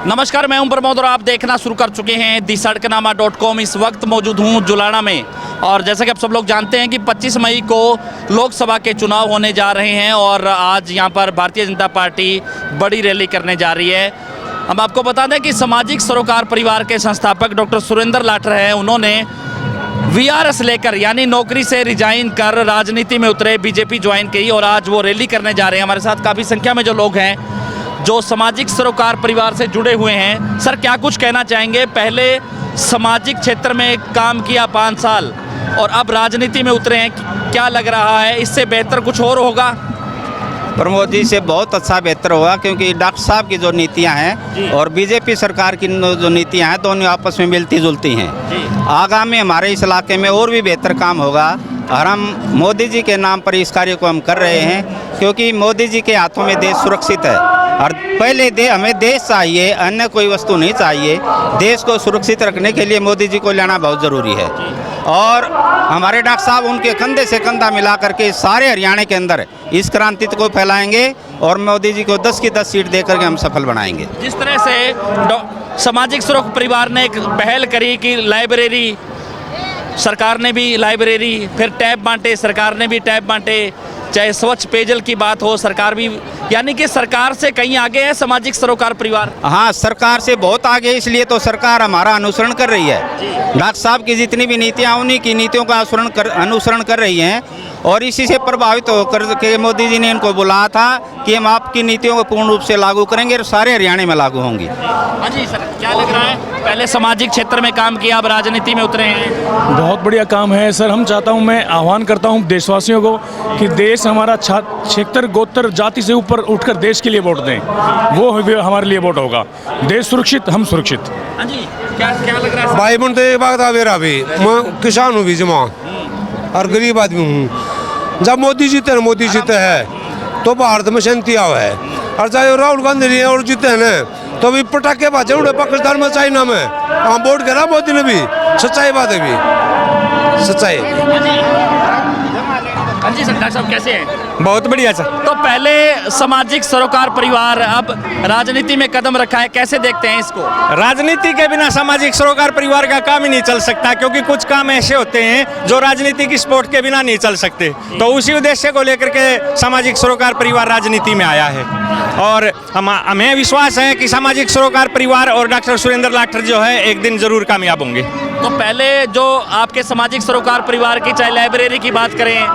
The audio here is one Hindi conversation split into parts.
नमस्कार, मैं हूं प्रमोद और आप देखना शुरू कर चुके हैं दी-सड़कनामा.com। इस वक्त मौजूद हूं जुलाना में और जैसा कि आप सब लोग जानते हैं कि 25 मई को लोकसभा के चुनाव होने जा रहे हैं और आज यहां पर भारतीय जनता पार्टी बड़ी रैली करने जा रही है। हम आपको बता दें कि सामाजिक सरोकार परिवार के संस्थापक डॉक्टर सुरेंद्र लाठर हैं। उन्होंने वीआरएस लेकर यानी नौकरी से रिजाइन कर राजनीति में उतरे, बीजेपी ज्वाइन की और आज वो रैली करने जा रहे हैं। हमारे साथ काफ़ी संख्या में जो लोग हैं जो सामाजिक सरोकार परिवार से जुड़े हुए हैं। सर, क्या कुछ कहना चाहेंगे? पहले सामाजिक क्षेत्र में काम किया 5 साल और अब राजनीति में उतरे हैं, क्या लग रहा है? इससे बेहतर कुछ और होगा? प्रमोद जी, से बहुत अच्छा बेहतर होगा क्योंकि डॉक्टर साहब की जो नीतियां हैं और बीजेपी सरकार की जो नीतियां हैं दोनों आपस में मिलती जुलती हैं। आगामी हमारे इस इलाके में और भी बेहतर काम होगा और हम मोदी जी के नाम पर इस कार्य को हम कर रहे हैं क्योंकि मोदी जी के हाथों में देश सुरक्षित है और पहले हमें देश चाहिए, अन्य कोई वस्तु नहीं चाहिए। देश को सुरक्षित रखने के लिए मोदी जी को लाना बहुत ज़रूरी है और हमारे डॉक्टर साहब उनके कंधे से कंधा मिला करके सारे हरियाणा के अंदर इस क्रांति को फैलाएंगे और मोदी जी को 10 की 10 सीट दे करके हम सफल बनाएंगे। जिस तरह से सामाजिक सुरक्षा परिवार ने एक पहल करी कि लाइब्रेरी, सरकार ने भी लाइब्रेरी, फिर टैब बांटे, सरकार ने भी टैब बांटे, चाहे स्वच्छ पेयजल की बात हो, सरकार भी, यानी कि सरकार से कहीं आगे है सामाजिक सरोकार परिवार। हाँ, सरकार से बहुत आगे, इसलिए तो सरकार हमारा अनुसरण कर रही है। डॉक्टर साहब की जितनी भी नीतियाँ उन्हीं की नीतियों का अनुसरण कर रही हैं और इसी से प्रभावित होकर के मोदी जी ने इनको बुलाया था कि हम आपकी नीतियों को पूर्ण रूप से लागू करेंगे और सारे हरियाणा में लागू होंगी। हाँ जी सर, क्या लग रहा है? पहले सामाजिक क्षेत्र में काम किया, अब राजनीति में उतरे हैं। बहुत बढ़िया काम है सर। हम चाहता हूं, मैं आह्वान करता हूं देशवासियों को कि देश हमारा क्षेत्र गोत्र जाति से ऊपर उठकर देश के लिए वोट दें। वो हमारे लिए वोट होगा। देश सुरक्षित, हम सुरक्षित। हाँ जी, क्या लग रहा है? भाई बन तो एक बात मेरा भी, मैं किसान हूँ भी जमा और गरीब आदमी हूँ। जब मोदी जीते है तो भारत में शांति आवा है और चाहे राहुल गांधी और जीते हैं ना तो भी पटाखे बाजे उड़े पाकिस्तान में, चाइना में। हम वोट करा मोदी ने भी, सच्चाई बात है भी, सच्चाई। हाँ जी सर, डॉक्टर साहब कैसे हैं? बहुत बढ़िया सर। तो पहले सामाजिक सरोकार परिवार, अब राजनीति में कदम रखा है, कैसे देखते हैं इसको? राजनीति के बिना सामाजिक सरोकार परिवार का काम ही नहीं चल सकता क्योंकि कुछ काम ऐसे होते हैं जो राजनीति की सपोर्ट के बिना नहीं चल सकते। तो उसी उद्देश्य को लेकर के सामाजिक सरोकार परिवार राजनीति में आया है और हमें विश्वास है कि सामाजिक सरोकार परिवार और डॉक्टर सुरेंद्र लाठर जो है एक दिन जरूर कामयाब होंगे। तो पहले जो आपके सामाजिक सरोकार परिवार की, चाहे लाइब्रेरी की बात करें,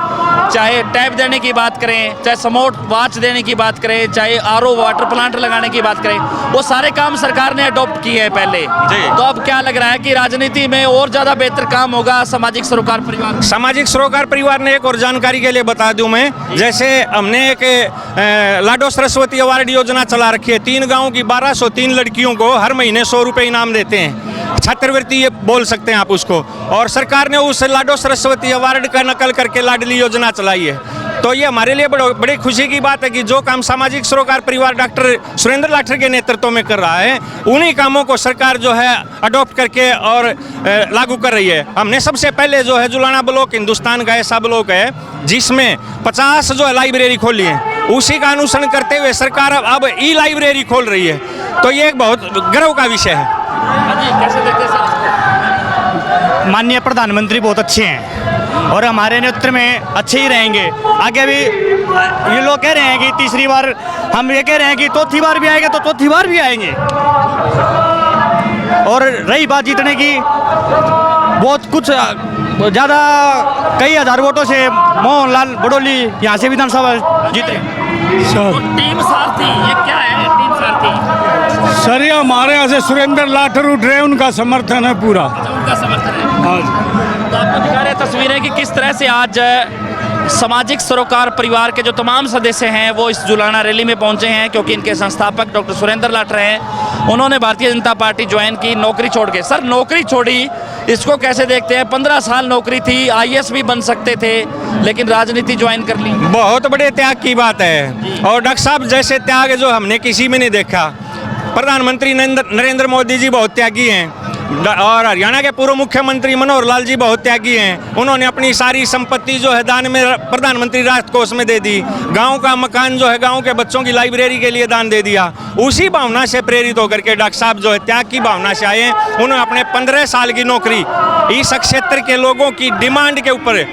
चाहे टैब देने की बात करें, चाहे स्मार्ट वॉच देने की बात करें, चाहे आरओ वाटर प्लांट लगाने की बात करें, वो सारे काम सरकार ने अडॉप्ट किए हैं पहले। तो अब क्या लग रहा है कि राजनीति में और ज़्यादा बेहतर काम होगा सामाजिक सरोकार परिवार? सामाजिक सरोकार परिवार ने एक और जानकारी के लिए बता दूं मैं, जैसे हमने एक लाडो सरस्वती अवार्ड योजना चला रखी है। 3 गाँव की 1203 लड़कियों को हर महीने 100 रुपये इनाम देते हैं, छात्रवृत्ति ये बोल सकते हैं आप उसको। और सरकार ने उस लाडो सरस्वती अवार्ड का नकल करके लाडली योजना चलाई है। तो ये हमारे लिए बड़ी खुशी की बात है कि जो काम सामाजिक सरोकार परिवार डॉक्टर सुरेंद्र लाठर के नेतृत्व में कर रहा है, उन्हीं कामों को सरकार जो है अडॉप्ट करके और लागू कर रही है। हमने सबसे पहले जो है जुलाना ब्लॉक हिंदुस्तान का ऐसा ब्लॉक है जिसमें 50 जो है लाइब्रेरी खोली है, उसी का अनुसरण करते हुए सरकार अब ई लाइब्रेरी खोल रही है। तो ये एक बहुत गर्व का विषय है। कैसे देखते हैं सर? माननीय प्रधानमंत्री बहुत अच्छे हैं और हमारे नेतृत्व में अच्छे ही रहेंगे। आगे भी ये लोग कह रहे हैं कि तीसरी बार, हम ये कह रहे हैं कि चौथी बार भी आएंगे तो चौथी बार भी आएंगे। और रही बात जीतने की, बहुत कुछ ज़्यादा कई हज़ार वोटों से मोहनलाल बड़ोली यहाँ से विधानसभा जीते। तो टीम सारथी, ये क्या है टीम सारथी? सर, ये हमारे यहाँ से सुरेंद्र लाठर उठ रहे हैं, उनका समर्थन है पूरा। उनका समर्थन है। तो आपको दिखा रहे तस्वीरें कि किस तरह से आज सामाजिक सरोकार परिवार के जो तमाम सदस्य हैं वो इस जुलाना रैली में पहुंचे हैं क्योंकि इनके संस्थापक डॉक्टर सुरेंद्र लाठर हैं। उन्होंने भारतीय जनता पार्टी ज्वाइन की, नौकरी छोड़ के। सर, नौकरी छोड़ी, इसको कैसे देखते हैं? 15 साल नौकरी थी, आईएएस भी बन सकते थे, लेकिन राजनीति ज्वाइन कर ली। बहुत बड़े त्याग की बात है और डॉक्टर साहब जैसे त्याग जो हमने किसी में नहीं देखा। प्रधानमंत्री नरेंद्र मोदी जी बहुत त्यागी हैं और हरियाणा के पूर्व मुख्यमंत्री मनोहर लाल जी बहुत त्यागी हैं। उन्होंने अपनी सारी संपत्ति जो है दान में प्रधानमंत्री राहत कोष में दे दी। गांव का मकान जो है गांव के बच्चों की लाइब्रेरी के लिए दान दे दिया। उसी भावना से प्रेरित होकर के डॉक्टर साहब जो है त्याग की भावना से आए। उन्होंने अपने 15 साल की नौकरी इस क्षेत्र के लोगों की डिमांड के ऊपर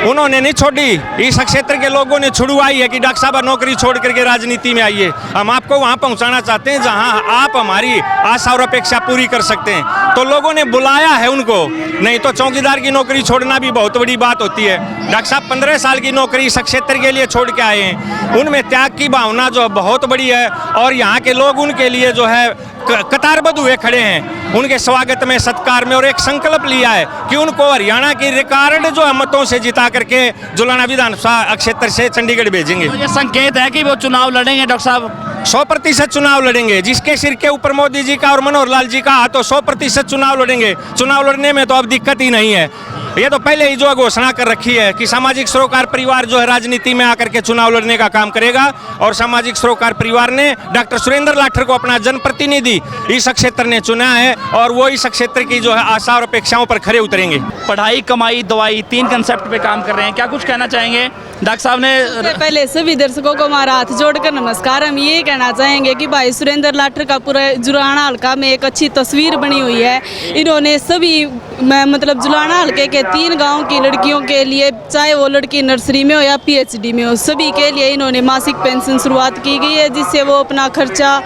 उन्होंने नहीं छोड़ी। इस क्षेत्र के लोगों ने छुड़वाई है कि डॉक्टर साहब नौकरी छोड़ करके राजनीति में आइए। हम आपको वहां पहुंचाना चाहते हैं जहां आप हमारी आशा और अपेक्षा पूरी कर सकते हैं। तो लोगों ने बुलाया है उनको, नहीं तो चौकीदार की नौकरी छोड़ना भी बहुत बड़ी बात होती है। डॉक्टर साहब 15 साल की नौकरी इस क्षेत्र के लिए छोड़ के आए हैं। उनमें त्याग की भावना जो बहुत बड़ी है और यहाँ के लोग उनके लिए जो है कतारबद्ध हुए खड़े हैं उनके स्वागत में, सत्कार में, और एक संकल्प लिया है कि उनको हरियाणा की रिकॉर्ड जो मतों से जिता करके जुलाना विधानसभा क्षेत्र से चंडीगढ़ भेजेंगे। तो ये संकेत है कि वो चुनाव लड़ेंगे डॉक्टर साहब? 100% चुनाव लड़ेंगे। जिसके सिर के ऊपर मोदी जी का और मनोहर लाल जी का हाथ, तो 100% चुनाव लड़ेंगे। चुनाव लड़ने में तो अब दिक्कत ही नहीं है। ये तो पहले ही जो घोषणा कर रखी है कि सामाजिक सरोकार परिवार जो है राजनीति में आकर के चुनाव लड़ने का काम करेगा। और सामाजिक सरोकार परिवार ने डॉक्टर सुरेंद्र लाठर को अपना जनप्रतिनिधि इस क्षेत्र ने चुना है और वो इस क्षेत्र की जो है आशा और अपेक्षाओं पर खरे उतरेंगे। पढ़ाई, कमाई, दवाई, 3 कंसेप्ट पे काम कर रहे हैं। क्या कुछ कहना चाहेंगे? डॉक्टर साहब ने पहले सभी दर्शकों को हमारा हाथ जोड़कर नमस्कार। हम ये कहना चाहेंगे कि भाई सुरेंद्र लाठर का पूरा जुलाना हल्का में एक अच्छी तस्वीर बनी हुई है। इन्होंने सभी मतलब जुलाना हल्के के 3 गांव की लड़कियों के लिए, चाहे वो लड़की नर्सरी में हो या PhD में हो, सभी के लिए इन्होंने मासिक पेंशन शुरुआत की गई है जिससे वो अपना खर्चा,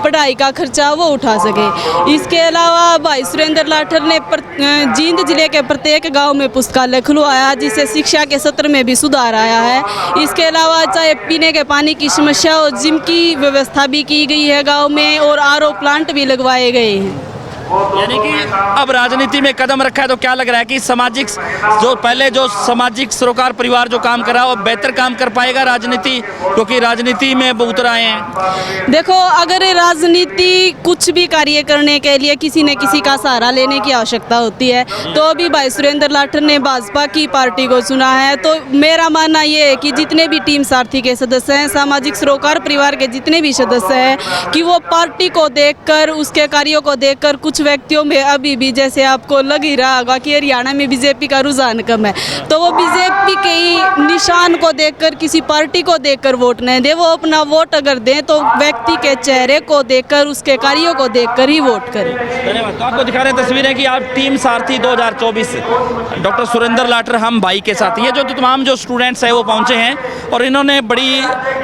पढ़ाई का खर्चा वो उठा सके। इसके अलावा भाई सुरेंद्र लाठर ने जींद जिले के प्रत्येक गाँव में पुस्तकालय खुलवाया जिससे शिक्षा के सत्र में भी सुधार आया है। इसके अलावा चाहे पीने के पानी की समस्या और जिम की व्यवस्था भी की गई है गांव में और RO प्लांट भी लगवाए गए हैं। यानी कि अब राजनीति में कदम रखा है तो क्या लग रहा है कि सामाजिक जो पहले जो सामाजिक सरोकार परिवार जो काम कर रहा है वो बेहतर काम कर पाएगा राजनीति, क्योंकि राजनीति में उतर आए हैं? देखो, अगर राजनीति कुछ भी कार्य करने के लिए किसी न किसी का सहारा लेने की आवश्यकता होती है, तो अभी भाई सुरेंद्र लाठर ने भाजपा की पार्टी को चुना है। तो मेरा मानना ये है कि जितने भी टीम सारथी के सदस्य हैं, सामाजिक सरोकार परिवार के जितने भी सदस्य हैं, कि वो पार्टी को देखकर, उसके कार्यों को देखकर, कुछ व्यक्तियों में अभी भी जैसे आपको लग ही रहा होगा कि हरियाणा में बीजेपी का रुझान कम है, तो वो बीजेपी के ही निशान को देखकर, किसी पार्टी को देखकर वोट नहीं दे। वो अपना वोट अगर दें तो व्यक्ति के चेहरे को देखकर, उसके कार्यों को देखकर ही वोट करें। धन्यवाद। तो आपको दिखा रहे हैं तस्वीरें कि आप टीम सारथी 2024 डॉक्टर सुरेंद्र लाठर हम भाई के साथ, ये जो तमाम जो स्टूडेंट्स हैं वो पहुंचे हैं और इन्होंने बड़ी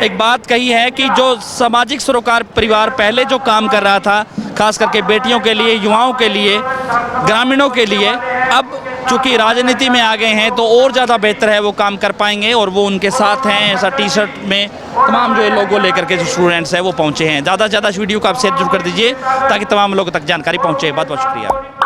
एक बात कही है कि जो सामाजिक सरोकार परिवार पहले जो काम कर रहा था, खास करके बेटियों के लिए, युवाओं के लिए, ग्रामीणों के लिए, अब चूँकि राजनीति में आ गए हैं तो और ज़्यादा बेहतर है वो काम कर पाएंगे और वो उनके साथ हैं। ऐसा T-शर्ट में तमाम जो लोगो लेकर के जो स्टूडेंट्स हैं वो पहुँचे हैं। ज़्यादा से ज़्यादा इस वीडियो को आप शेयर जरूर कर दीजिए ताकि तमाम लोगों तक जानकारी पहुँचे। बहुत बहुत शुक्रिया।